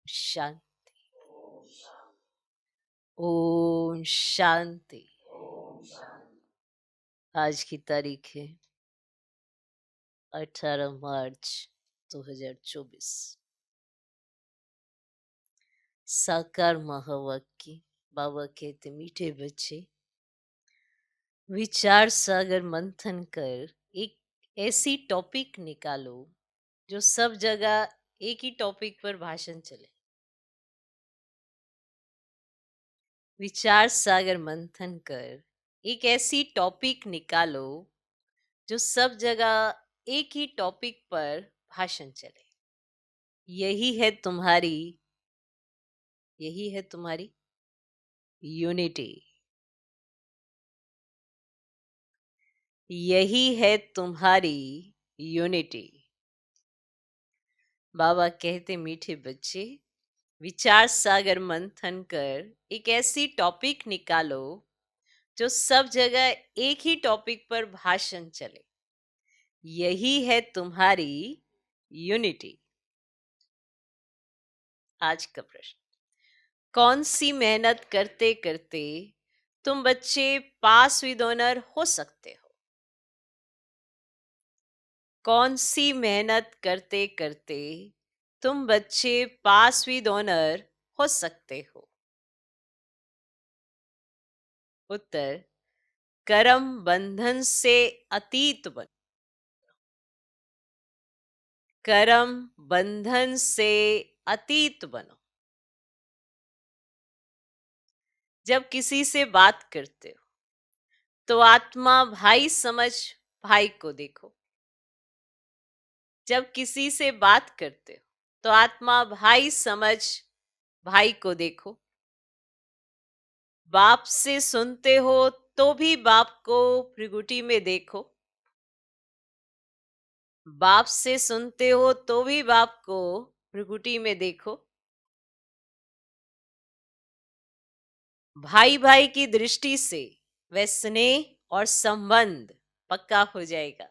शांति। ओम शांति। आज की तारीख है 18 मार्च 2024। साकार महावाक्य। बाबा कहते मीठे बच्चे, विचार सागर मंथन कर एक ऐसी टॉपिक निकालो जो सब जगह एक ही टॉपिक पर भाषण चले। विचार सागर मंथन कर एक ऐसी टॉपिक निकालो जो सब जगह एक ही टॉपिक पर भाषण चले। यही है तुम्हारी यूनिटी। यही है तुम्हारी यूनिटी। बाबा कहते मीठे बच्चे, विचार सागर मंथन कर एक ऐसी टॉपिक निकालो जो सब जगह एक ही टॉपिक पर भाषण चले। यही है तुम्हारी यूनिटी। आज का प्रश्न, कौन सी मेहनत करते करते तुम बच्चे पास विद ऑनर हो सकते हो? कौन सी मेहनत करते करते तुम बच्चे पास विद ऑनर हो सकते हो? उत्तर, कर्म बंधन से अतीत बनो। कर्म बंधन से अतीत बनो। जब किसी से बात करते हो तो आत्मा भाई समझ भाई को देखो। जब किसी से बात करते हो तो आत्मा भाई समझ भाई को देखो। बाप से सुनते हो तो भी बाप को भृगुटी में देखो। बाप से सुनते हो तो भी बाप को भृगुटी में देखो। भाई भाई की दृष्टि से वह स्नेह और संबंध पक्का हो जाएगा।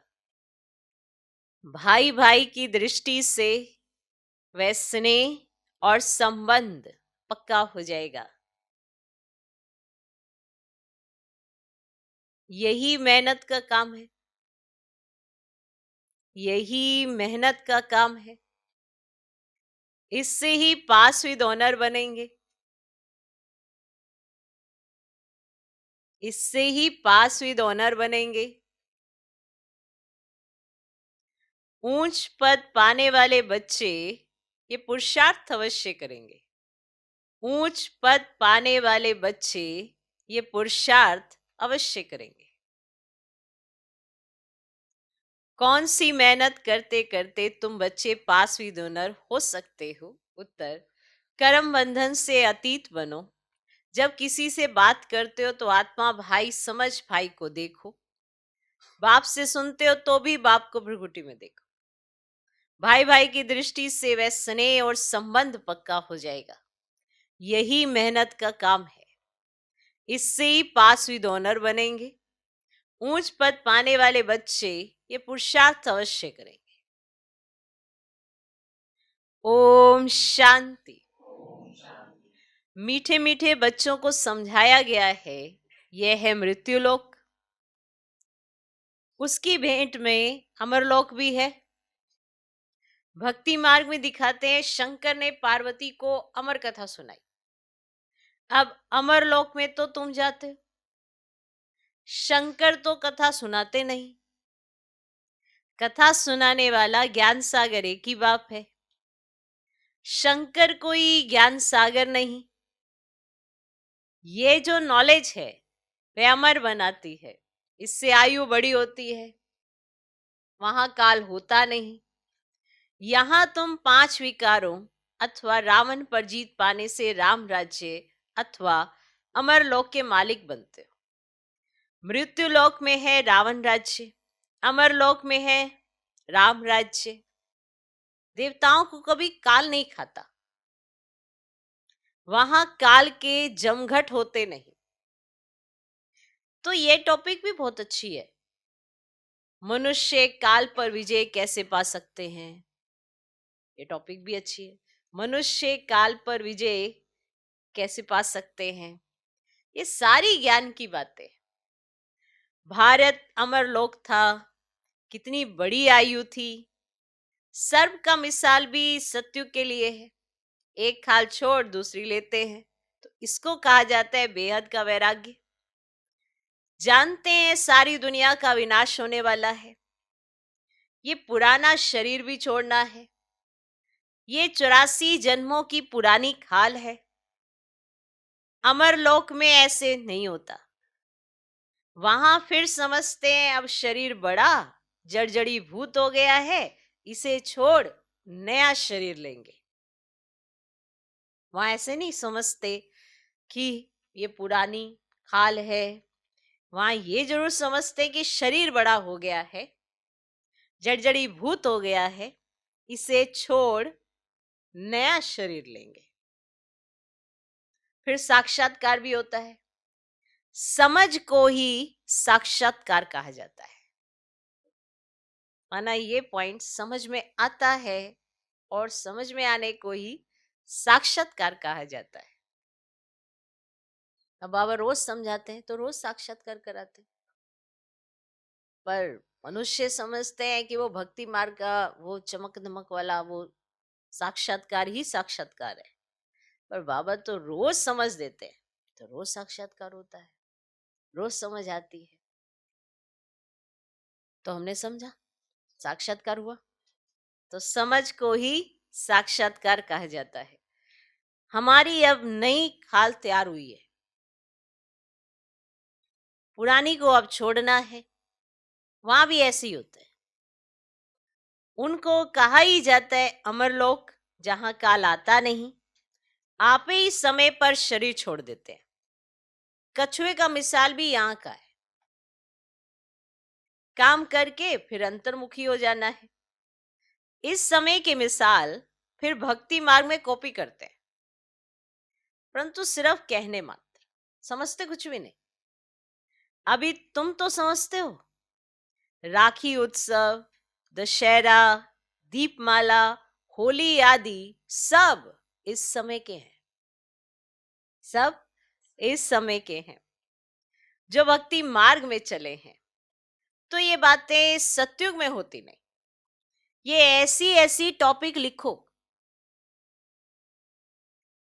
भाई भाई की दृष्टि से वह स्नेह और संबंध पक्का हो जाएगा। यही मेहनत का काम है। यही मेहनत का काम है। इससे ही पास विद ऑनर बनेंगे। इससे ही पास विद ऑनर बनेंगे। ऊंच पद पाने वाले बच्चे ये पुरुषार्थ अवश्य करेंगे। ऊंच पद पाने वाले बच्चे ये पुरुषार्थ अवश्य करेंगे। कौन सी मेहनत करते करते तुम बच्चे पास विद ऑनर हो सकते हो? उत्तर, कर्म बंधन से अतीत बनो। जब किसी से बात करते हो तो आत्मा भाई समझ भाई को देखो। बाप से सुनते हो तो भी बाप को भृगुटी में देखो। भाई भाई की दृष्टि से वह स्नेह और संबंध पक्का हो जाएगा। यही मेहनत का काम है। इससे ही पास विद ऑनर बनेंगे। ऊंच पद पाने वाले बच्चे ये पुरुषार्थ अवश्य करेंगे। ओम शांति। मीठे मीठे बच्चों को समझाया गया है, यह है मृत्युलोक। उसकी भेंट में अमरलोक भी है। भक्ति मार्ग में दिखाते हैं शंकर ने पार्वती को अमर कथा सुनाई। अब अमरलोक में तो तुम जाते हो, शंकर तो कथा सुनाते नहीं। कथा सुनाने वाला ज्ञान सागर एक ही बाप है। शंकर कोई ज्ञान सागर नहीं। ये जो नॉलेज है वह अमर बनाती है। इससे आयु बड़ी होती है। वहां काल होता नहीं। यहां तुम 5 विकारों अथवा रावण पर जीत पाने से राम राज्य अथवा अमरलोक के मालिक बनते हो। मृत्युलोक में है रावण राज्य, अमरलोक में है राम राज्य। देवताओं को कभी काल नहीं खाता। वहां काल के जमघट होते नहीं। तो ये टॉपिक भी बहुत अच्छी है। मनुष्य काल पर विजय कैसे पा सकते हैं, ये टॉपिक भी अच्छी है। मनुष्य काल पर विजय कैसे पा सकते हैं, ये सारी ज्ञान की बातें। भारत अमर लोक था, कितनी बड़ी आयु थी। सर्प का मिसाल भी सत्युग के लिए है। एक खाल छोड़ दूसरी लेते हैं, तो इसको कहा जाता है बेहद का वैराग्य। जानते हैं सारी दुनिया का विनाश होने वाला है, ये पुराना शरीर भी छोड़ना है, ये 84 जन्मों की पुरानी खाल है। अमर लोक में ऐसे नहीं होता। वहां फिर समझते हैं अब शरीर बड़ा जर्जरी भूत हो गया है, इसे छोड़ नया शरीर लेंगे। वहां ऐसे नहीं समझते कि ये पुरानी खाल है। वहां ये जरूर समझते हैं कि शरीर बड़ा हो गया है, जर्जरी भूत हो गया है, इसे छोड़ नया शरीर लेंगे। फिर साक्षात्कार भी होता है। समझ को ही साक्षात्कार कहा जाता है। माना ये पॉइंट समझ में आता है और समझ में आने को ही साक्षात्कार कहा जाता है। अब बाबा रोज समझाते हैं तो रोज साक्षात्कार कराते हैं, पर मनुष्य समझते हैं कि वो भक्ति मार्ग का वो चमक दमक वाला वो साक्षात्कार ही साक्षात्कार है। पर बाबा तो रोज समझ देते हैं, तो रोज साक्षात्कार होता है, रोज समझ आती है। तो हमने समझा, साक्षात्कार हुआ, तो समझ को ही साक्षात्कार कहा जाता है। हमारी अब नई खाल तैयार हुई है, पुरानी को अब छोड़ना है। वहां भी ऐसे ही होता है। उनको कहा ही जाता है अमरलोक, जहां काल आता नहीं, आप ही समय पर शरीर छोड़ देते हैं। कछुए का मिसाल भी यहाँ का है। काम करके फिर अंतर्मुखी हो जाना है। इस समय की मिसाल फिर भक्ति मार्ग में कॉपी करते हैं, परंतु सिर्फ कहने मात्र, समझते कुछ भी नहीं। अभी तुम तो समझते हो, राखी उत्सव, दशहरा, दीपमाला, होली आदि सब इस समय के हैं, सब इस समय के हैं। जो भक्ति मार्ग में चले हैं तो ये बातें सतयुग में होती नहीं। ये ऐसी ऐसी टॉपिक लिखो,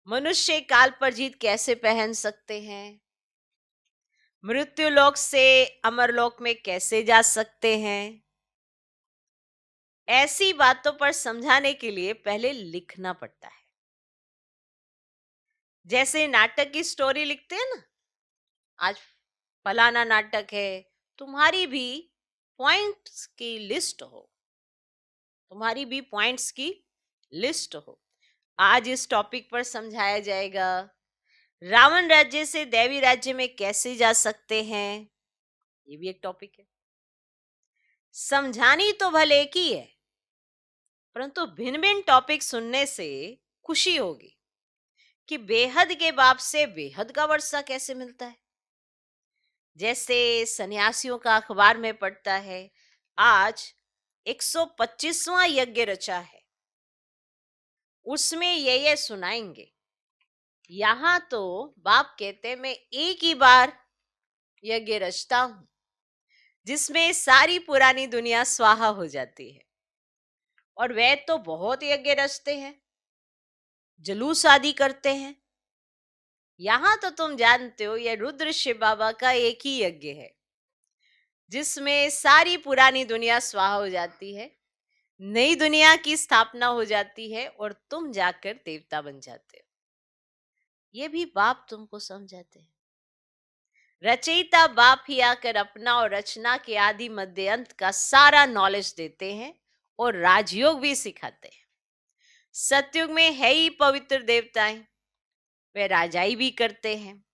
मनुष्य काल पर जीत कैसे पहन सकते हैं, मृत्यु लोक से अमर लोक में कैसे जा सकते हैं। ऐसी बातों पर समझाने के लिए पहले लिखना पड़ता है। जैसे नाटक की स्टोरी लिखते हैं ना, आज फलाना नाटक है, तुम्हारी भी पॉइंट्स की लिस्ट हो, तुम्हारी भी पॉइंट्स की लिस्ट हो। आज इस टॉपिक पर समझाया जाएगा रावण राज्य से देवी राज्य में कैसे जा सकते हैं, ये भी एक टॉपिक है। समझानी तो भले एक ही है, परंतु भिन्न भिन्न टॉपिक सुनने से खुशी होगी कि बेहद के बाप से बेहद का वर्षा कैसे मिलता है। जैसे सन्यासियों का अखबार में पढ़ता है, आज 125वां यज्ञ रचा है, उसमें ये सुनाएंगे। यहां तो बाप कहते मैं एक ही बार यज्ञ रचता हूं, जिसमें सारी पुरानी दुनिया स्वाहा हो जाती है। और वे तो बहुत यज्ञ रचते हैं, जुलूस आदि करते हैं। यहां तो तुम जानते हो ये रुद्र शिव बाबा का एक ही यज्ञ है, जिसमें सारी पुरानी दुनिया स्वाहा हो जाती है, नई दुनिया की स्थापना हो जाती है और तुम जाकर देवता बन जाते हो। ये भी बाप तुमको समझाते हैं। रचयिता बाप ही आकर अपना और रचना के आदि मध्य अंत का सारा नॉलेज देते हैं और राजयोग भी सिखाते हैं। सतयुग में है ही पवित्र देवताएं, वे राजाई भी करते हैं,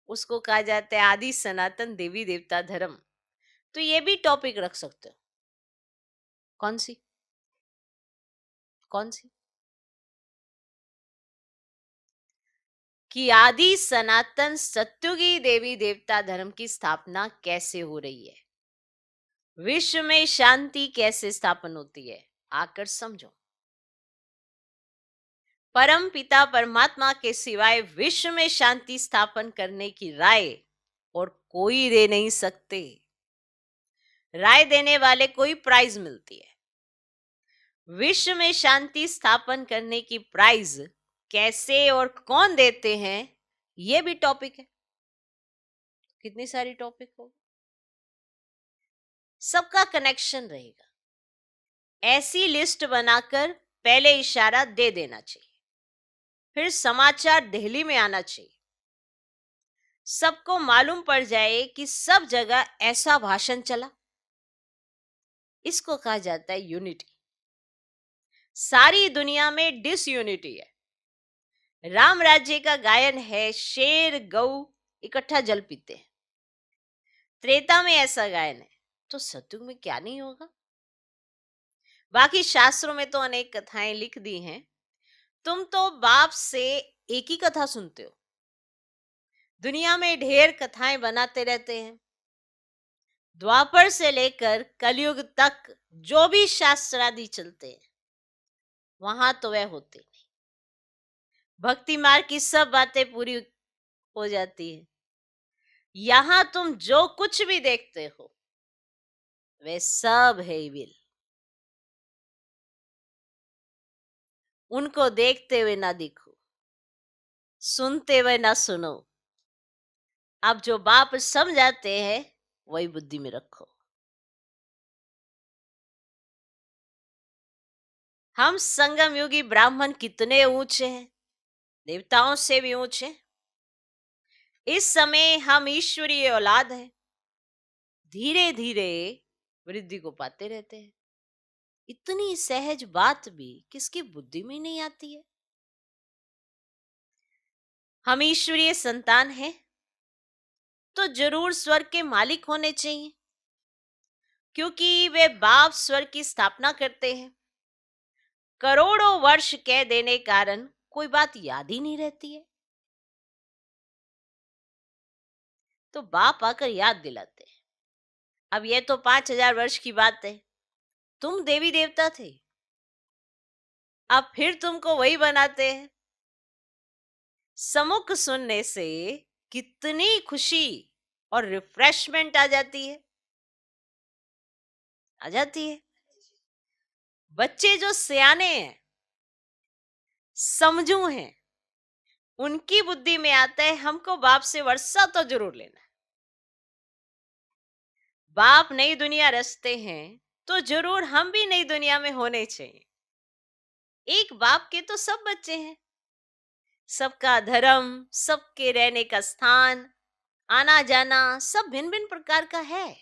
उसको कहा जाता है आदि सनातन देवी देवता धर्म। तो ये भी टॉपिक रख सकते हो। कौन सी कौन सी कि आदि सनातन सत्युगी देवी देवता धर्म की स्थापना कैसे हो रही है, विश्व में शांति कैसे स्थापन होती है, आकर समझो। परम पिता परमात्मा के सिवाय विश्व में शांति स्थापन करने की राय और कोई दे नहीं सकते। राय देने वाले कोई प्राइज मिलती है। विश्व में शांति स्थापन करने की प्राइज कैसे और कौन देते हैं, ये भी टॉपिक है। कितनी सारी टॉपिक हो, सबका कनेक्शन रहेगा। ऐसी लिस्ट बनाकर पहले इशारा दे देना चाहिए, फिर समाचार दिल्ली में आना चाहिए, सबको मालूम पड़ जाए कि सब जगह ऐसा भाषण चला। इसको कहा जाता है यूनिटी। सारी दुनिया में डिसयूनिटी है। राम राज्य का गायन है, शेर गऊ इकट्ठा जल पीते हैं। त्रेता में ऐसा गायन है, तो सतयुग में क्या नहीं होगा। बाकी शास्त्रों में तो अनेक कथाएं लिख दी हैं। तुम तो बाप से एक ही कथा सुनते हो, दुनिया में ढेर कथाएं बनाते रहते हैं। द्वापर से लेकर कलयुग तक जो भी शास्त्रादि चलते हैं, वहां तो वह होते नहीं। भक्ति मार्ग की सब बातें पूरी हो जाती है। यहां तुम जो कुछ भी देखते हो वे सब है विल। उनको देखते हुए ना दिखो, सुनते हुए ना सुनो। अब जो बाप समझाते हैं वही बुद्धि में रखो। हम संगम युगी ब्राह्मण कितने ऊंचे हैं, देवताओं से भी ऊंचे। इस समय हम ईश्वरीय औलाद हैं, धीरे धीरे वृद्धि को पाते रहते हैं। इतनी सहज बात भी किसकी बुद्धि में नहीं आती है। हम ईश्वरीय संतान हैं तो जरूर स्वर्ग के मालिक होने चाहिए, क्योंकि वे बाप स्वर्ग की स्थापना करते हैं। करोड़ों वर्ष कह देने कारण कोई बात याद ही नहीं रहती है, तो बाप आकर याद दिलाते हैं। अब यह तो 5000 वर्ष की बात है। तुम देवी देवता थे, अब फिर तुमको वही बनाते हैं। समुख सुनने से कितनी खुशी और रिफ्रेशमेंट आ जाती है, आ जाती है। बच्चे जो सियाने हैं, समझू हैं, उनकी बुद्धि में आता है हमको बाप से वर्षा तो जरूर लेना है। बाप नई दुनिया रचते हैं तो जरूर हम भी नई दुनिया में होने चाहिए। एक बाप के तो सब बच्चे हैं, सबका धर्म, सबके रहने का स्थान, आना जाना सब भिन्न भिन्न प्रकार का है।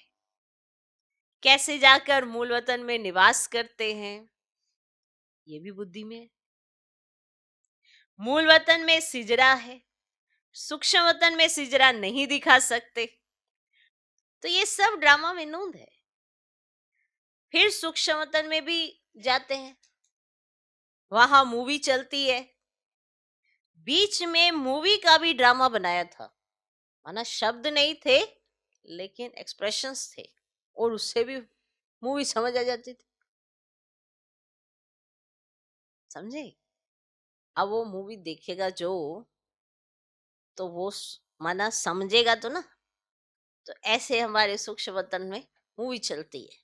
कैसे जाकर मूल वतन में निवास करते हैं ये भी बुद्धि में है। मूल वतन में सिजरा है, सूक्ष्म वतन में सिजरा नहीं दिखा सकते, तो ये सब ड्रामा विनोद है। फिर सूक्ष्म वतन में भी जाते हैं, वहां मूवी चलती है। बीच में मूवी का भी ड्रामा बनाया था, माना शब्द नहीं थे लेकिन एक्सप्रेशंस थे, और उससे भी मूवी समझ आ जाती थी। समझे। अब वो मूवी देखेगा जो, तो वो माना समझेगा तो ना। तो ऐसे हमारे सूक्ष्म वतन में मूवी चलती है,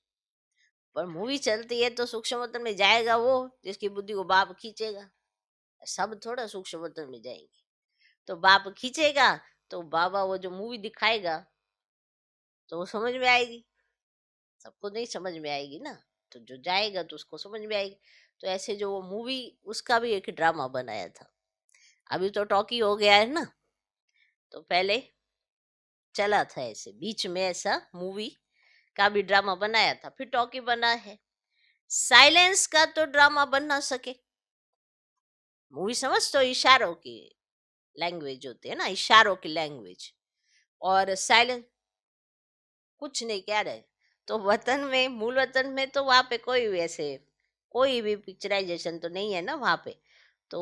पर मूवी चलती है तो सूक्ष्म वतन में जाएगा वो जिसकी बुद्धि को बाप खींचेगा। सब थोड़ा सूक्ष्म वतन में जाएंगे, तो बाप खींचेगा तो बाबा वो जो मूवी दिखाएगा तो वो समझ में आएगी। सबको नहीं समझ में आएगी ना, तो जो जाएगा तो उसको समझ में आएगी। तो ऐसे जो वो मूवी, उसका भी एक ड्रामा बनाया था। अभी तो टॉकी हो गया है ना, तो पहले चला था ऐसे, बीच में ऐसा मूवी का भी ड्रामा बनाया था, फिर टॉकी बना है। साइलेंस का तो ड्रामा बन ना सके। मूवी समझ तो इशारों की लैंग्वेज होती है ना, इशारों की लैंग्वेज। और साइलेंस कुछ नहीं कह रहे। तो वतन में, मूल वतन में तो वहां पे कोई भी ऐसे कोई भी पिक्चराइजेशन तो नहीं है ना वहां पे। तो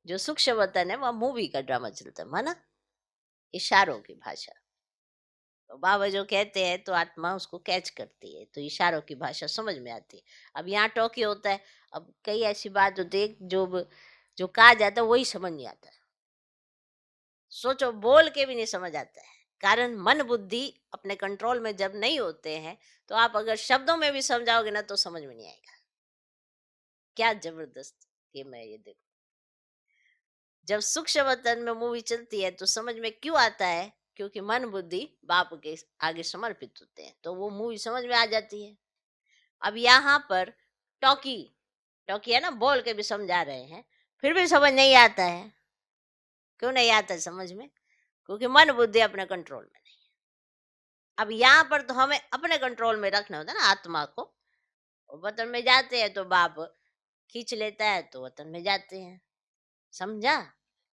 जो सूक्ष्म वतन है वहां मूवी का ड्रामा चलता है, माना इशारों की भाषा। तो बाबा जो कहते हैं तो आत्मा उसको कैच करती है, तो इशारों की भाषा समझ में आती है। अब यहाँ टॉकी होता है। अब कई ऐसी बात होती है जो जो कहा जाता है वही समझ नहीं आता। सोचो, बोल के भी नहीं समझ आता है। कारण मन बुद्धि अपने कंट्रोल में जब नहीं होते हैं, तो आप अगर शब्दों में भी समझाओगे ना तो समझ में नहीं आएगा। क्या जबरदस्त गेम है ये, देखो। जब सूक्ष्म वतन में मूवी चलती है तो समझ में क्यों आता है? क्योंकि मन बुद्धि बाप के आगे समर्पित होते हैं, तो वो मूवी समझ में आ जाती है। अब यहाँ पर टॉकी टॉकी है ना, बोल के भी समझा रहे हैं, फिर भी समझ नहीं आता है। क्यों नहीं आता है समझ में? क्योंकि मन बुद्धि अपने कंट्रोल में नहीं। अब यहाँ पर तो हमें अपने कंट्रोल में रखना होता है ना आत्मा को। वतन में जाते हैं तो बाप खींच लेता है, तो वतन में जाते हैं। समझा?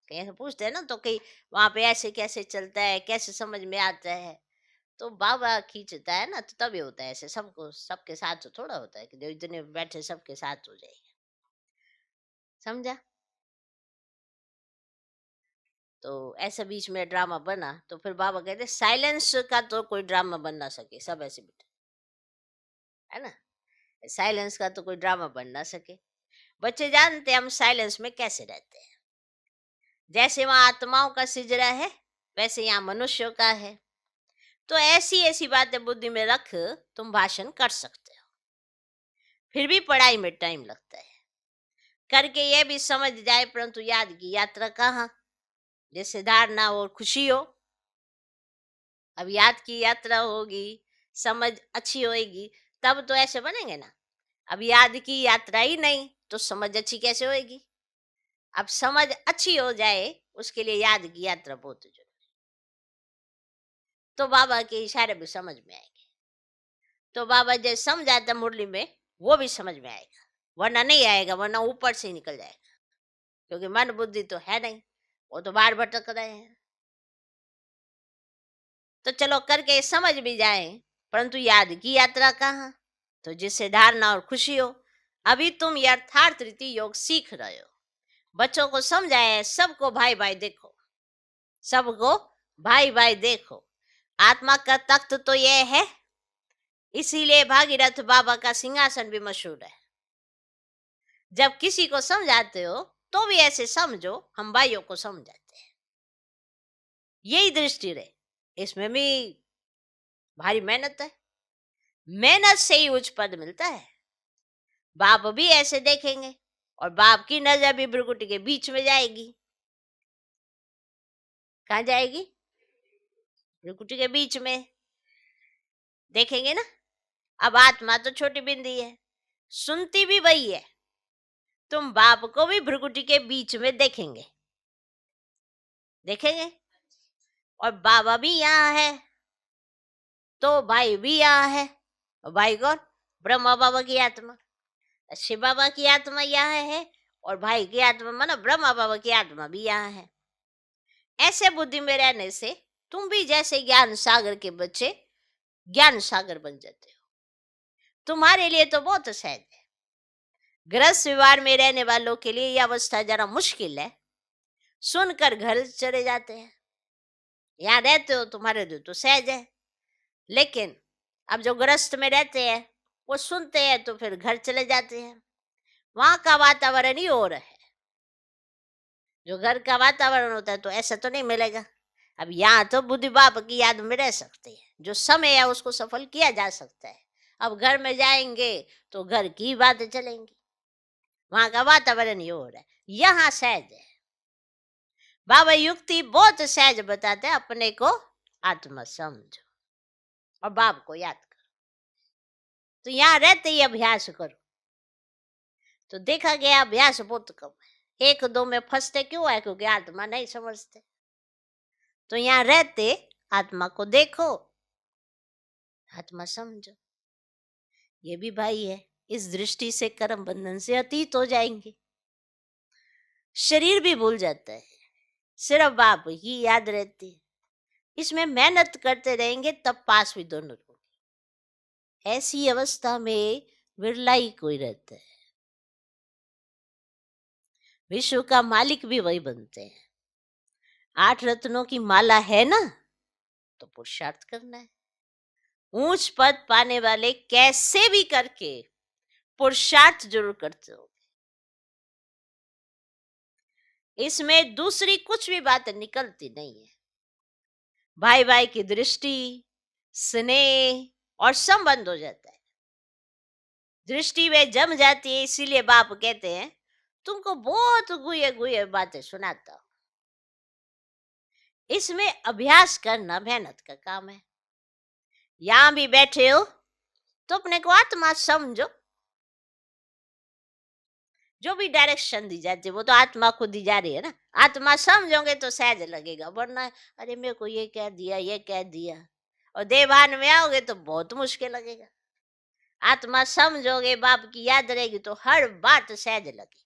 कहीं ऐसे पूछते हैं ना तो कहीं वहां पे ऐसे कैसे चलता है, कैसे समझ में आता है, तो बाबा खींचता है ना, तो तभी होता है ऐसे। सबको सबके साथ तो थोड़ा होता है कि जो इतने बैठे सबके साथ हो जाएगा। समझा? तो ऐसा बीच में ड्रामा बना, तो फिर बाबा कहते साइलेंस का तो कोई ड्रामा बन ना सके, सब ऐसे बैठे, है ना। साइलेंस का तो कोई ड्रामा बन ना सके। बच्चे जानते हैं हम साइलेंस में कैसे रहते हैं। जैसे वहां आत्माओं का सिजरा है, वैसे यहाँ मनुष्यों का है। तो ऐसी ऐसी बातें बुद्धि में रख तुम भाषण कर सकते हो। फिर भी पढ़ाई में टाइम लगता है। करके ये भी समझ जाए, परंतु याद की यात्रा कहाँ? जैसे धारणा और खुशी हो। अब याद की यात्रा होगी, समझ अच्छी होएगी, तब तो ऐसे बनेंगे ना। अब याद की यात्रा ही नहीं तो समझ अच्छी कैसे होएगी? अब समझ अच्छी हो जाए, उसके लिए याद की यात्रा बहुत जरूरी। तो बाबा के इशारे भी समझ में आएंगे। तो बाबा जैसे समझाता मुरली में, वो भी समझ में आएगा। वरना नहीं आएगा, वरना ऊपर से ही निकल जाएगा। क्योंकि मन बुद्धि तो है नहीं, वो तो बाहर भटक रहे हैं। तो चलो करके समझ भी जाए, परंतु याद की यात्रा कहाँ? तो जिससे धारणा और खुशी हो। अभी तुम यथार्थ रीति योग सीख रहे हो। बच्चों को समझाए, सबको भाई भाई देखो, सबको भाई भाई देखो। आत्मा का तख्त तो ये है, इसीलिए भागीरथ बाबा का सिंहासन भी मशहूर है। जब किसी को समझाते हो तो भी ऐसे समझो हम भाइयों को समझाते हैं। यही दृष्टि रहे। इसमें भी भारी मेहनत है। मेहनत से ही उच्च पद मिलता है। बाप भी ऐसे देखेंगे, और बाप की नजर भी भ्रुकुटी के बीच में जाएगी। कहाँ जाएगी? भ्रुकुटी के बीच में देखेंगे ना। अब आत्मा तो छोटी बिंदी है, सुनती भी वही है। तुम बाप को भी भ्रुकुटी के बीच में देखेंगे, देखेंगे। और बाबा भी यहाँ है, तो भाई भी यहाँ है। और भाई कौन? ब्रह्मा बाबा की आत्मा। शिव बाबा की आत्मा यहाँ है, और भाई की आत्मा माना ब्रह्मा बाबा की आत्मा भी यहाँ है। ऐसे बुद्धि में रहने से तुम भी जैसे ज्ञान सागर के बच्चे ज्ञान सागर बन जाते हो। तुम्हारे लिए तो बहुत सहज है। गृहस्थ व्यवहार में रहने वालों के लिए यह अवस्था जरा मुश्किल है। सुनकर घर चले जाते हैं। यहाँ रहते हो, तुम्हारे लिए तो सहज है। लेकिन अब जो गृहस्थ में रहते हैं, वो सुनते हैं तो फिर घर चले जाते हैं। वहां का वातावरण ही और है। जो घर का वातावरण होता है तो ऐसा तो नहीं मिलेगा। अब यहाँ तो बुद्धि बाप की याद में रह सकते हैं। जो समय है उसको सफल किया जा सकता है। अब घर में जाएंगे तो घर की बातें चलेंगी। वहां का वातावरण ही और है, यहाँ सहज है। बाबा युक्ति बहुत सहज बताते हैं। अपने को आत्मा समझो और बाप को याद करो। तो यहाँ रहते ही अभ्यास करो। तो देखा गया अभ्यास बहुत कम है। एक दो में फंसते क्यों है? क्योंकि आत्मा नहीं समझते। तो यहाँ रहते आत्मा को देखो, आत्मा समझो। ये भी भाई है। इस दृष्टि से कर्म बंधन से अतीत हो जाएंगे। शरीर भी भूल जाता है, सिर्फ बाप ही याद रहती है। इसमें मेहनत करते रहेंगे तब पास भी दोनों होंगे। ऐसी अवस्था में बिरला ही कोई रहता है। विश्व का मालिक भी वही बनते हैं। 8 रत्नों की माला है ना, तो पुरुषार्थ करना है। ऊंच पद पाने वाले कैसे भी करके पुरुषार्थ जरूर करते हो। इसमें दूसरी कुछ भी बात निकलती नहीं है। भाई भाई की दृष्टि, स्नेह और संबंध हो जाता है। दृष्टि में जम जाती है, इसीलिए बाप कहते हैं तुमको बहुत गुये गुये बातें सुनाता हूं। इसमें अभ्यास करना मेहनत का काम है। यहां भी बैठे हो तो अपने को आत्मा समझो। जो भी डायरेक्शन दी जाती है वो तो आत्मा खुद दी जा रही है ना। आत्मा समझोगे तो सहज लगेगा, वरना अरे मेरे को ये कह दिया, ये कह दिया, और देवान में आओगे तो बहुत मुश्किल लगेगा। आत्मा समझोगे, बाप की याद रहेगी तो हर बात सहज लगेगी,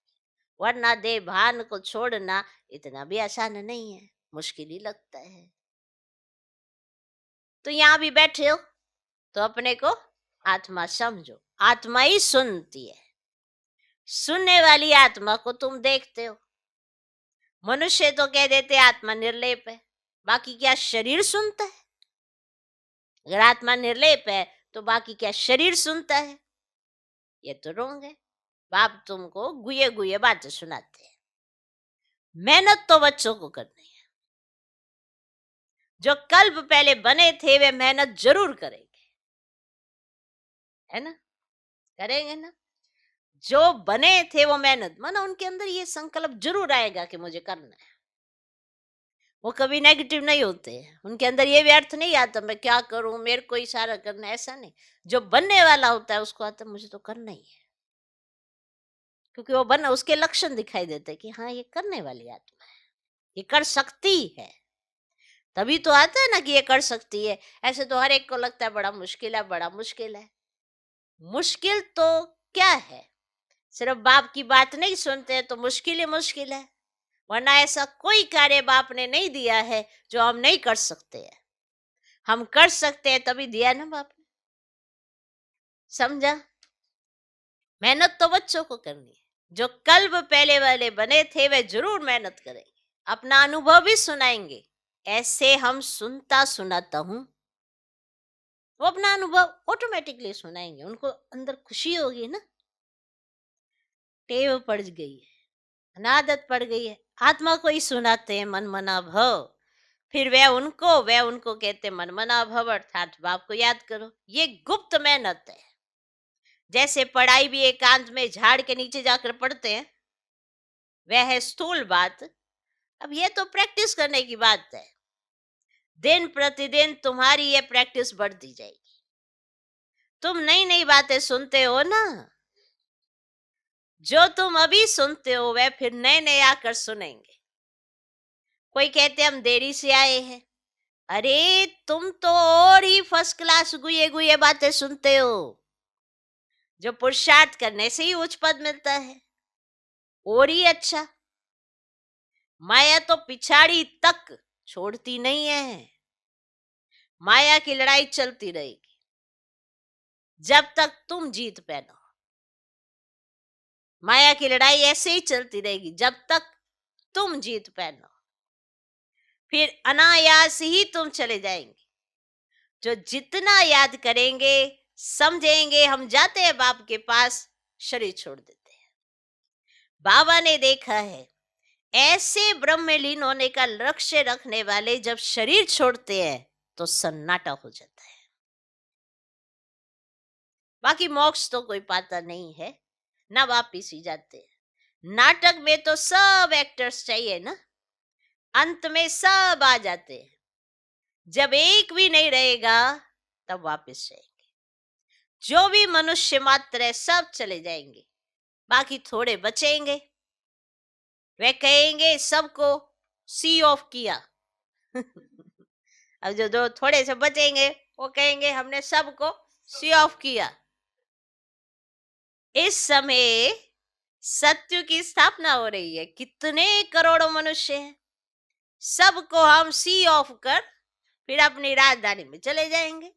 वरना देह भान को छोड़ना इतना भी आसान नहीं है, मुश्किल ही लगता है। तो यहाँ भी बैठे हो तो अपने को आत्मा समझो। आत्मा ही सुनती है, सुनने वाली आत्मा को तुम देखते हो। मनुष्य तो कह देते आत्मा निर्लेप है, बाकी क्या शरीर सुनता है? अगर आत्मा निर्लेप है तो बाकी क्या शरीर सुनता है? ये तो रोंग है। बाप तुमको गुये गुये बातें सुनाते हैं। मेहनत तो बच्चों को करनी है। जो कल्प पहले बने थे वे मेहनत जरूर करेंगे, है ना? करेंगे ना? जो बने थे वो मेहनत, माना उनके अंदर ये संकल्प जरूर आएगा कि मुझे करना है। वो कभी नेगेटिव नहीं होते हैं, उनके अंदर ये भी अर्थ नहीं आता मैं क्या करूं, मेरे को इशारा करना, ऐसा नहीं। जो बनने वाला होता है उसको आता है मुझे तो करना ही है, क्योंकि वो बना, उसके लक्षण दिखाई देते हैं कि हाँ ये करने वाली आत्मा है, ये कर सकती है। तभी तो आता है ना कि ये कर सकती है। ऐसे तो हर एक को लगता है बड़ा मुश्किल है, बड़ा मुश्किल है। मुश्किल तो क्या है, सिर्फ बाप की बात नहीं सुनते हैं तो मुश्किल ही मुश्किल है, वरना ऐसा कोई कार्य बाप ने नहीं दिया है जो हम नहीं कर सकते हैं। हम कर सकते हैं तभी दिया ना बाप ने। समझा? मेहनत तो बच्चों को करनी है। जो कल्प पहले वाले बने थे वे जरूर मेहनत करेंगे, अपना अनुभव भी सुनाएंगे। ऐसे हम सुनता सुनाता हूं, वो अपना अनुभव ऑटोमेटिकली सुनाएंगे। उनको अंदर खुशी होगी ना, टेव पड़ गई है, अनादत पड़ गई है। आत्मा को ही सुनाते हैं मन मना भव, फिर वह उनको कहते मन मना भव, अर्थात बाप को याद करो। ये गुप्त मेहनत है। जैसे पढ़ाई भी एकांत में झाड़ के नीचे जाकर पढ़ते हैं, वह है स्थूल बात। अब ये तो प्रैक्टिस करने की बात है। दिन प्रतिदिन तुम्हारी ये प्रैक्टिस बढ़ती जाएगी। तुम नई नई बातें सुनते हो ना, जो तुम अभी सुनते हो वह फिर नए नए आकर सुनेंगे। कोई कहते हम देरी से आए हैं, अरे तुम तो और ही फर्स्ट क्लास गुये गुये बातें सुनते हो। जो पुरुषार्थ करने से ही उच्च पद मिलता है, और ही अच्छा। माया तो पिछाड़ी तक छोड़ती नहीं है, माया की लड़ाई चलती रहेगी जब तक तुम जीत पहनो। माया की लड़ाई ऐसे ही चलती रहेगी जब तक तुम जीत पहनो, फिर अनायास ही तुम चले जाएंगे। जो जितना याद करेंगे, समझेंगे हम जाते हैं बाप के पास, शरीर छोड़ देते हैं। बाबा ने देखा है ऐसे ब्रह्म में लीन होने का लक्ष्य रखने वाले जब शरीर छोड़ते हैं तो सन्नाटा हो जाता है। बाकी मोक्ष तो कोई पाता नहीं है, ना वापिस ही जाते हैं। नाटक में तो सब एक्टर्स चाहिए ना, अंत में सब आ जाते हैं। जब एक भी नहीं रहेगा तब वापिस जाएंगे। जो भी मनुष्य मात्र है सब चले जाएंगे, बाकी थोड़े बचेंगे। वे कहेंगे सबको सी ऑफ किया। अब जो दो थोड़े से बचेंगे वो कहेंगे हमने सबको सी ऑफ किया। इस समय सत्य की स्थापना हो रही है। कितने करोड़ों मनुष्य हैं, सबको हम सी ऑफ कर फिर अपनी राजधानी में चले जाएंगे।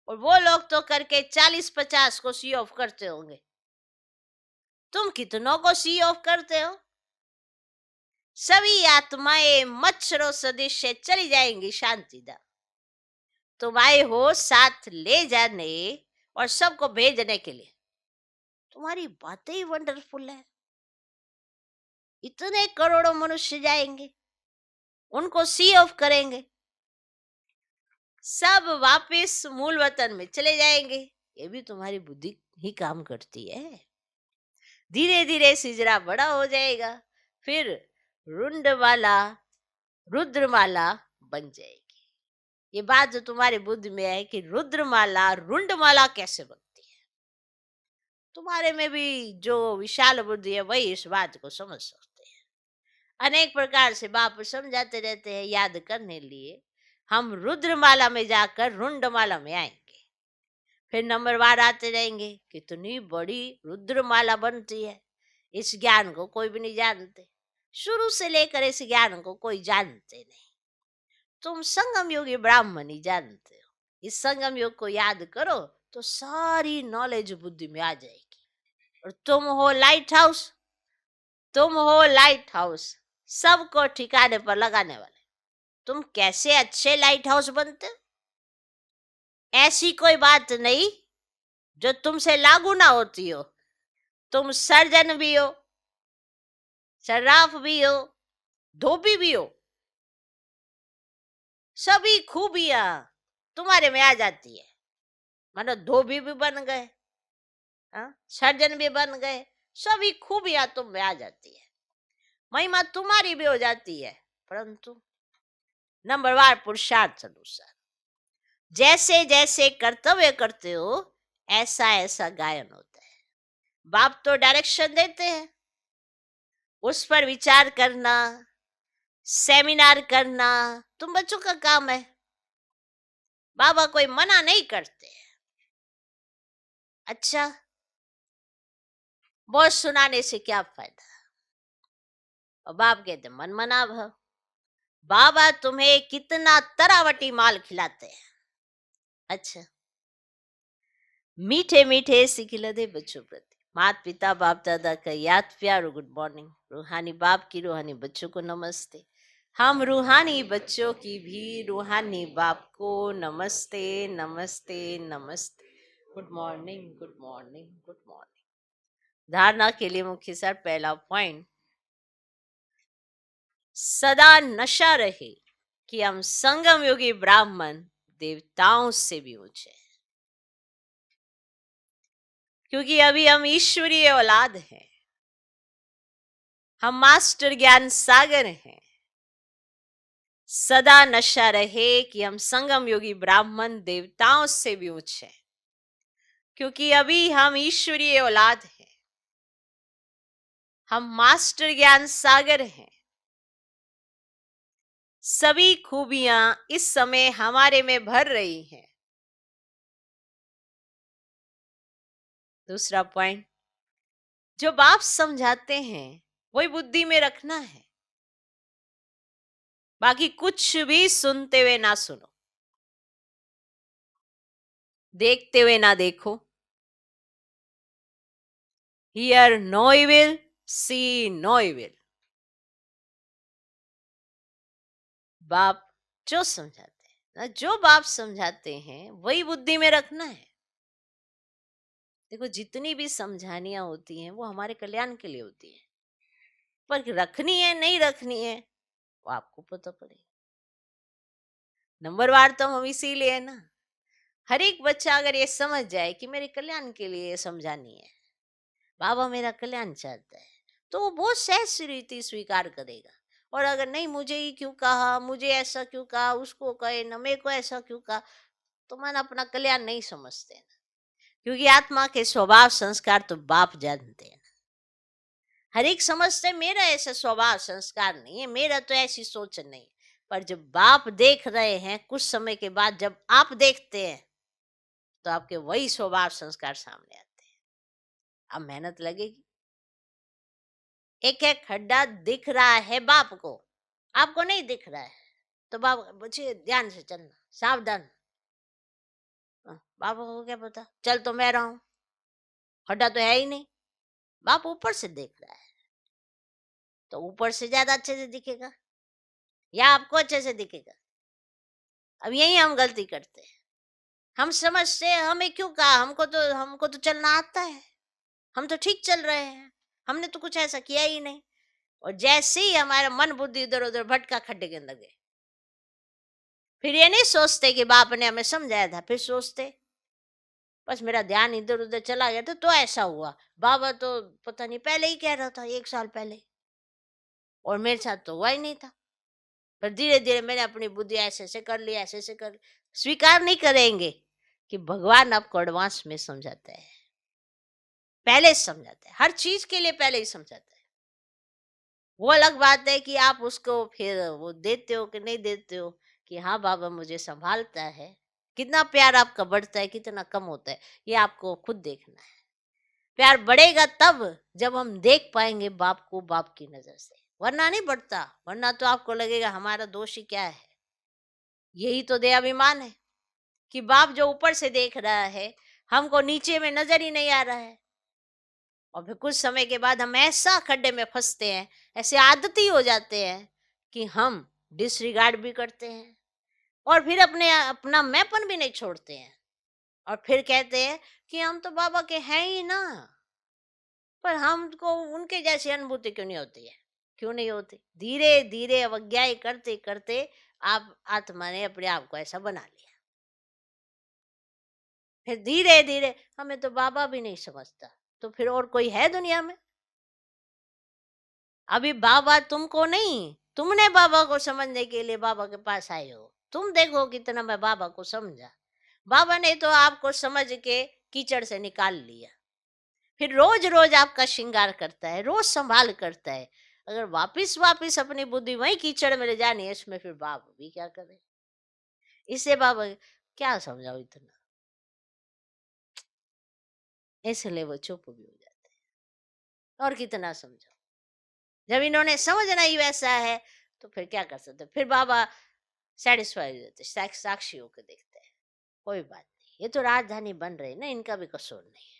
और वो लोग तो करके 40-50 को सी ऑफ करते होंगे, तुम कितनों को सी ऑफ करते हो? सभी आत्माएं मच्छरों सदृश से चली जाएंगी शांतिदा। तुम आए हो साथ ले जाने और सबको भेजने के लिए। तुम्हारी बातें ही वंडरफुल है, इतने करोड़ों मनुष्य जाएंगे, उनको सी ऑफ करेंगे, सब वापस मूल वतन में चले जाएंगे। ये भी तुम्हारी बुद्धि ही काम करती है। धीरे धीरे सिजरा बड़ा हो जाएगा, फिर रुंडमाला रुद्रमाला बन जाएगी। ये बात जो तुम्हारी बुद्धि में है कि रुद्रमाला रुंडमाला कैसे बनती है, तुम्हारे में भी जो विशाल बुद्धि है वही इस बात को समझ सकते हैं। अनेक प्रकार से बाप समझाते रहते हैं याद करने लिए। हम रुद्रमाला में जाकर रुंडमाला में आएंगे, फिर नंबरवार आते रहेंगे, कितनी बड़ी रुद्रमाला बनती है। इस ज्ञान को कोई भी नहीं जानते, शुरू से लेकर इस ज्ञान को कोई जानते नहीं। तुम संगम योगी ब्राह्मण ही जानते हो। इस संगम योग को याद करो तो सारी नॉलेज बुद्धि में आ जाएगी। और तुम हो लाइट हाउस, तुम हो लाइट हाउस, सबको ठिकाने पर लगाने वाले। तुम कैसे अच्छे लाइट हाउस बनते? ऐसी कोई बात नहीं जो तुमसे लागू ना होती हो। तुम सर्जन भी हो, सर्राफ भी हो, धोबी भी हो, सभी खूबियां तुम्हारे में आ जाती है। मानो धोबी भी बन गए, सर्जन भी बन गए, सभी खूबियां तुम में आ जाती है, महिमा तुम्हारी भी हो जाती है। परंतु नंबरवार पुरुषार्थ अनुसार जैसे जैसे कर्तव्य करते हो ऐसा ऐसा गायन होता है। बाप तो डायरेक्शन देते हैं, उस पर विचार करना, सेमिनार करना तुम बच्चों का काम है। बाबा कोई मना नहीं करते। अच्छा, बहुत सुनाने से क्या फायदा? और बाप कहते मन मना भव। बाबा तुम्हें कितना तरावटी माल खिलाते हैं। अच्छा, मीठे मीठे सिखिलदे बच्चों प्रति माता पिता बाप दादा का याद प्यार और गुड मॉर्निंग। रूहानी बाप की रूहानी बच्चों को नमस्ते। हम रूहानी बच्चों की भी रूहानी बाप को नमस्ते नमस्ते नमस्ते। Good morning good morning good morning. धारणा के लिए मुख्य सार पहला पॉइंट, सदा नशा रहे कि हम संगम योगी ब्राह्मण देवताओं से भी ऊंचे हैं, क्योंकि अभी हम ईश्वरीय औलाद हैं, हम मास्टर ज्ञान सागर हैं। सदा नशा रहे कि हम संगम योगी ब्राह्मण देवताओं से भी ऊंचे हैं, क्योंकि अभी हम ईश्वरीय औलाद हैं, हम मास्टर ज्ञान सागर हैं। सभी खूबियां इस समय हमारे में भर रही हैं। दूसरा पॉइंट, जो बाप समझाते हैं वही बुद्धि में रखना है, बाकी कुछ भी सुनते हुए ना सुनो, देखते हुए ना देखो। Hear no evil, see no evil. बाप जो समझाते हैं ना, जो बाप समझाते हैं वही बुद्धि में रखना है। देखो, जितनी भी समझानियां होती हैं वो हमारे कल्याण के लिए होती है, पर रखनी है नहीं रखनी है वो आपको पता पड़े। नंबरवार तो हम इसीलिए है ना। हर एक बच्चा अगर ये समझ जाए कि मेरे कल्याण के लिए ये समझानी है, बाबा मेरा कल्याण चाहता है, तो वो बहुत सहज रीति स्वीकार करेगा। और अगर नहीं, मुझे ही क्यों कहा, मुझे ऐसा क्यों कहा, उसको कहे ना, मेरे को ऐसा क्यों कहा, तो मन अपना कल्याण नहीं समझते ना। क्योंकि आत्मा के स्वभाव संस्कार तो बाप जानते हैं। हर एक समझते मेरा ऐसा स्वभाव संस्कार नहीं है, मेरा तो ऐसी सोच नहीं। पर जब बाप देख रहे हैं, कुछ समय के बाद जब आप देखते हैं तो आपके वही स्वभाव संस्कार सामने आते हैं। अब मेहनत लगेगी। एक एक खड्डा दिख रहा है बाप को, आपको नहीं दिख रहा है, तो बाप बच्चे ध्यान से चलना, सावधान। बाप को क्या पता, चल तो मैं रहा हूं, खड्डा तो है ही नहीं। बाप ऊपर से देख रहा है तो ऊपर से ज्यादा अच्छे से दिखेगा या आपको अच्छे से दिखेगा। अब यही हम गलती करते हैं। हम समझते हैं हमें क्यों कहा, हमको तो चलना आता है, हम तो ठीक चल रहे हैं, हमने तो कुछ ऐसा किया ही नहीं। और जैसे ही हमारा मन बुद्धि इधर उधर भटका, खड्डे के अंदर गए। फिर ये नहीं सोचते कि बाप ने हमें समझाया था, फिर सोचते बस मेरा ध्यान इधर उधर चला गया तो ऐसा हुआ। बाबा तो पता नहीं पहले ही कह रहा था, 1 साल पहले, और मेरे साथ तो हुआ ही नहीं था। पर धीरे धीरे मैंने अपनी बुद्धि ऐसे ऐसे कर ली, ऐसे ऐसे कर ली। स्वीकार नहीं करेंगे कि भगवान आपको एडवांस में समझाता है, पहले से समझाता है, हर चीज के लिए पहले ही समझाता है। वो अलग बात है कि आप उसको फिर वो देते हो कि नहीं देते हो, कि हाँ बाबा मुझे संभालता है। कितना प्यार आपका बढ़ता है, कितना कम होता है, ये आपको खुद देखना है। प्यार बढ़ेगा तब जब हम देख पाएंगे बाप को बाप की नजर से, वरना नहीं बढ़ता। वरना तो आपको लगेगा हमारा दोष ही क्या है। यही तो दयाभिमान है कि बाप जो ऊपर से देख रहा है, हमको नीचे में नजर ही नहीं आ रहा है। और फिर कुछ समय के बाद हम ऐसा खड्डे में फंसते हैं, ऐसे आदती हो जाते हैं कि हम डिसरिगार्ड भी करते हैं, और फिर अपने अपना मैंपन भी नहीं छोड़ते हैं। और फिर कहते हैं कि हम तो बाबा के हैं ही ना, पर हमको उनके जैसी अनुभूति क्यों नहीं होती है। क्यों नहीं होती? धीरे धीरे अवज्ञा करते करते आप आत्मा ने अपने आप को ऐसा बना लिया। फिर धीरे धीरे हमें तो बाबा भी नहीं समझता, तो फिर और कोई है दुनिया में? अभी बाबा तुमको नहीं, तुमने बाबा को समझने के लिए बाबा के पास आए हो। तुम देखो कितना मैं बाबा को समझा। बाबा ने तो आपको समझ के कीचड़ से निकाल लिया, फिर रोज रोज आपका श्रृंगार करता है, रोज संभाल करता है। अगर वापिस वापिस अपनी बुद्धि वही कीचड़ में ले जानी है, इसमें फिर बाप भी क्या करे। इससे बाबा क्या समझाओ इतना, इसलिए वो चुप भी हो जाते हैं। और कितना समझाओ, जब इन्होंने समझना ही वैसा है तो फिर क्या कर सकते। फिर बाबा सेटिस्फाई हो जाते, साक्षी होकर देखते हैं, कोई बात नहीं, ये तो राजधानी बन रही ना, इनका भी कसूर नहीं है।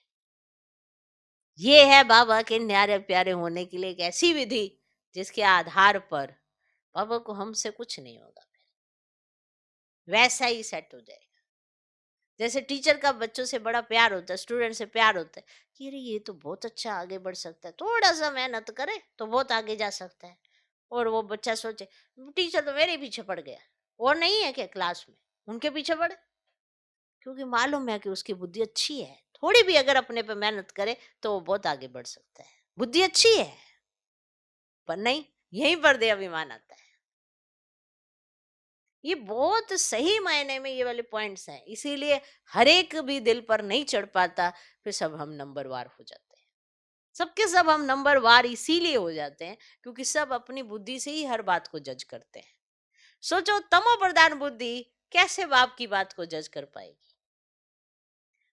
ये है बाबा के न्यारे प्यारे होने के लिए एक ऐसी विधि जिसके आधार पर बाबा को हमसे कुछ नहीं होगा, वैसा ही सेट हो जाएगा। जैसे टीचर का बच्चों से बड़ा प्यार होता है, स्टूडेंट से प्यार होता है कि अरे ये तो बहुत अच्छा आगे बढ़ सकता है, थोड़ा सा मेहनत करे तो बहुत आगे जा सकता है। और वो बच्चा सोचे टीचर तो मेरे पीछे पड़ गया, और नहीं है क्या क्लास में, उनके पीछे पड़े, क्योंकि मालूम है कि उसकी बुद्धि अच्छी है। थोड़ी भी अगर अपने पे मेहनत करे तो वो बहुत आगे बढ़ सकता है, बुद्धि अच्छी है। पर नहीं, यहीं पर दे अभिमान आता है। ये बहुत सही मायने में ये वाले पॉइंट्स हैं, इसीलिए हर एक भी दिल पर नहीं चढ़ पाता। फिर सब हम नंबरवार हो जाते हैं, सबके सब हम नंबरवार इसीलिए हो जाते हैं क्योंकि सब अपनी बुद्धि से ही हर बात को जज करते हैं। सोचो तमो प्रधान बुद्धि कैसे बाप की बात को जज कर पाएगी,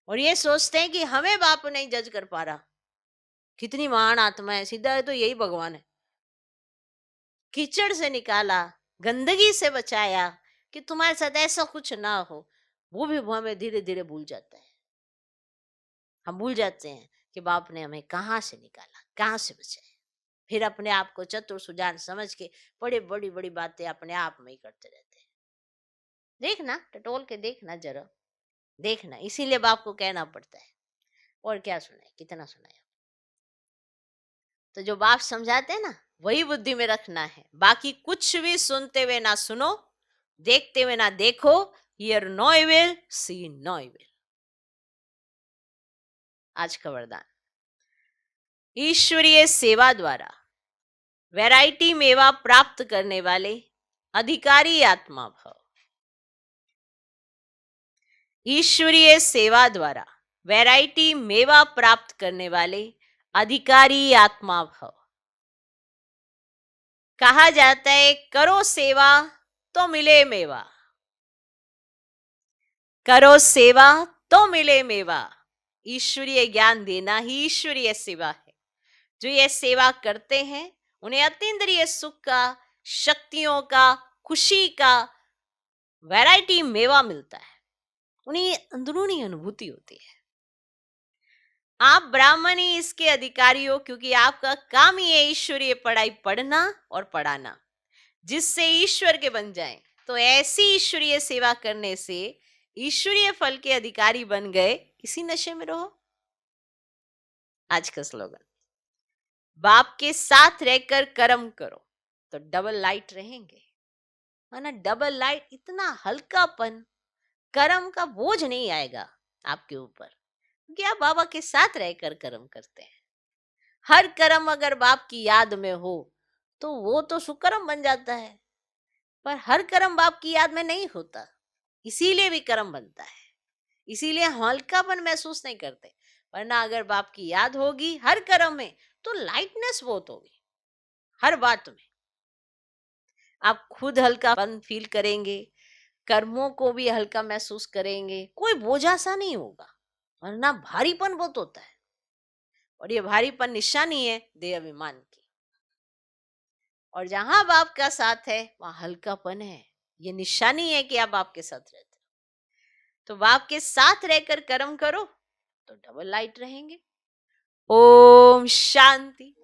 और ये सोचते हैं कि हमें बाप नहीं जज कर पा रहा। कितनी महान आत्मा है, सीधा है तो यही भगवान है। कीचड़ से निकाला, गंदगी से बचाया कि तुम्हारे साथ ऐसा कुछ ना हो, वो हमें धीरे धीरे भूल जाता है। हम भूल जाते हैं कि बाप ने हमें कहाँ से निकाला, कहाँ से बचाया। फिर अपने आप को चतुर सुजान समझ के बड़ी बड़ी बड़ी बातें अपने आप में ही करते रहते हैं। देखना, टटोल के देखना जरा, देखना, इसीलिए बाप को कहना पड़ता है। और क्या सुनाए, कितना सुनाए। तो जो बाप समझाते हैं ना, वही बुद्धि में रखना है। बाकी कुछ भी सुनते हुए ना सुनो, देखते हुए ना देखो। Hear no evil, see no evil. आज का वरदान, ईश्वरीय सेवा द्वारा वैरायटी मेवा प्राप्त करने वाले अधिकारी आत्मा भव। ईश्वरीय सेवा द्वारा वैरायटी मेवा प्राप्त करने वाले अधिकारी आत्मा भव। कहा जाता है करो सेवा तो मिले मेवा, करो सेवा तो मिले मेवा। ईश्वरीय ज्ञान देना ही ईश्वरीय सेवा है। जो ये सेवा करते हैं उन्हें अतीन्द्रिय सुख का, शक्तियों का, खुशी का वैरायटी मेवा मिलता है, उन्हें अंदरूनी अनुभूति होती है। आप ब्राह्मण ही इसके अधिकारी हो, क्योंकि आपका काम ही है ईश्वरीय पढ़ाई पढ़ना और पढ़ाना, जिससे ईश्वर के बन जाएं। तो ऐसी ईश्वरीय सेवा करने से ईश्वरीय फल के अधिकारी बन गए। इसी नशे में रहो। आज का स्लोगन। बाप के साथ रहकर कर्म करो तो डबल लाइट रहेंगे। माना डबल लाइट, इतना हल्कापन, कर्म का बोझ नहीं आएगा आपके ऊपर, क्योंकि आप बाबा के साथ रहकर कर्म करते हैं। हर कर्म अगर बाप की याद में हो तो वो तो सुकर्म बन जाता है, पर हर कर्म बाप की याद में नहीं होता, इसीलिए भी कर्म बनता है। इसीलिए हल्कापन महसूस नहीं करते। वरना अगर बाप की याद होगी हर कर्म में तो लाइटनेस बहुत होगी हर बात में। आप खुद हल्कापन फील करेंगे, कर्मों को भी हल्का महसूस करेंगे, कोई बोझा सा नहीं होगा। वरना भारीपन बहुत होता है, और ये भारीपन निशानी है देह अभिमान की। और जहां बाप का साथ है वहां हल्कापन है, ये निशानी है कि आप बाप के साथ रहते हो। तो बाप के साथ रहकर कर्म करो तो डबल लाइट रहेंगे। ओम शांति।